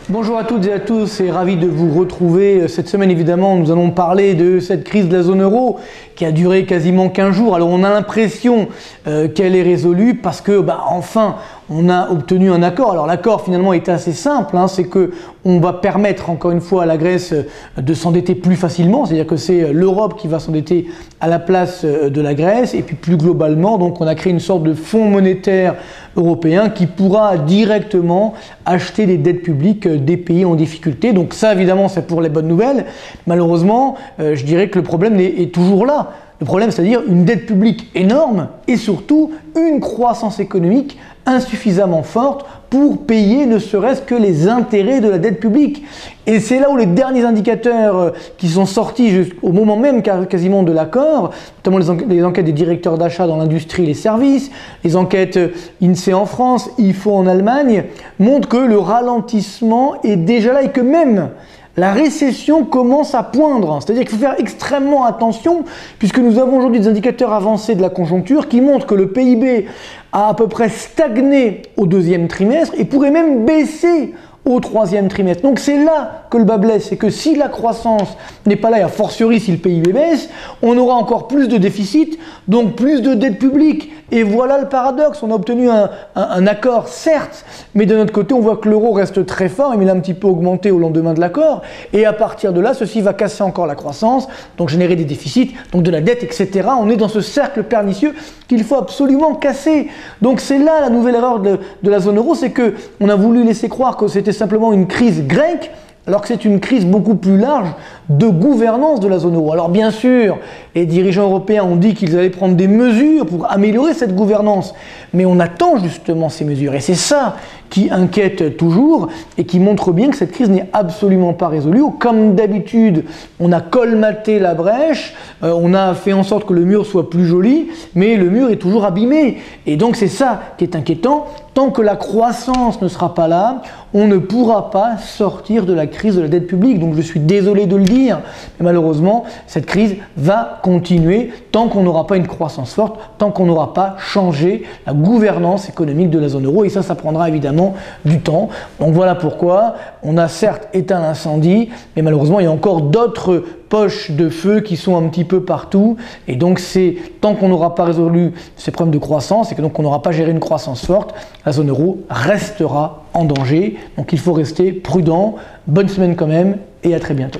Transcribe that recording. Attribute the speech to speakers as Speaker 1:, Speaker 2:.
Speaker 1: Bonjour à toutes et à tous et ravi de vous retrouver. Cette semaine évidemment nous allons parler de cette crise de la zone euro qui a duré quasiment 15 jours. Alors on a l'impression qu'elle est résolue parce que enfin on a obtenu un accord. Alors l'accord finalement est assez simple, c'est que on va permettre encore une fois à la Grèce de s'endetter plus facilement, c'est-à-dire que c'est l'Europe qui va s'endetter à la place de la Grèce et puis plus globalement donc on a créé une sorte de fonds monétaire européen qui pourra directement acheter des dettes publiques des pays en difficulté. Donc ça évidemment c'est pour les bonnes nouvelles. Malheureusement je dirais que le problème est toujours là. Le problème, c'est-à-dire une dette publique énorme et surtout une croissance économique insuffisamment forte pour payer ne serait-ce que les intérêts de la dette publique. Et c'est là où les derniers indicateurs qui sont sortis au moment même quasiment de l'accord, notamment les enquêtes des directeurs d'achat dans l'industrie et les services, les enquêtes INSEE en France, IFO en Allemagne, montrent que le ralentissement est déjà là et que même la récession commence à poindre, c'est-à-dire qu'il faut faire extrêmement attention puisque nous avons aujourd'hui des indicateurs avancés de la conjoncture qui montrent que le PIB a à peu près stagné au deuxième trimestre et pourrait même baisser au troisième trimestre. Donc c'est là que le bas blesse, c'est que si la croissance n'est pas là, et a fortiori si le PIB baisse, on aura encore plus de déficit, donc plus de dette publique. Et voilà le paradoxe, on a obtenu un accord certes, mais de notre côté on voit que l'euro reste très fort, il a un petit peu augmenté au lendemain de l'accord, et à partir de là, ceci va casser encore la croissance, donc générer des déficits, donc de la dette, etc. On est dans ce cercle pernicieux qu'il faut absolument casser. Donc c'est là la nouvelle erreur de la zone euro, c'est qu'on a voulu laisser croire que c'était simplement une crise grecque, alors que c'est une crise beaucoup plus large de gouvernance de la zone euro. Alors bien sûr, les dirigeants européens ont dit qu'ils allaient prendre des mesures pour améliorer cette gouvernance, mais on attend justement ces mesures. Et c'est ça qui inquiète toujours et qui montre bien que cette crise n'est absolument pas résolue. Comme d'habitude, on a colmaté la brèche, on a fait en sorte que le mur soit plus joli, mais le mur est toujours abîmé. Et donc c'est ça qui est inquiétant. Tant que la croissance ne sera pas là, on ne pourra pas sortir de la crise de la dette publique. Donc je suis désolé de le dire, mais malheureusement, cette crise va continuer tant qu'on n'aura pas une croissance forte, tant qu'on n'aura pas changé la gouvernance économique de la zone euro. Et ça prendra évidemment du temps. Donc voilà pourquoi on a certes éteint l'incendie, mais malheureusement, il y a encore d'autres poches de feu qui sont un petit peu partout. Et donc c'est tant qu'on n'aura pas résolu ces problèmes de croissance et que donc on n'aura pas géré une croissance forte, la zone euro restera en danger. Donc il faut rester prudent. Bonne semaine quand même et à très bientôt.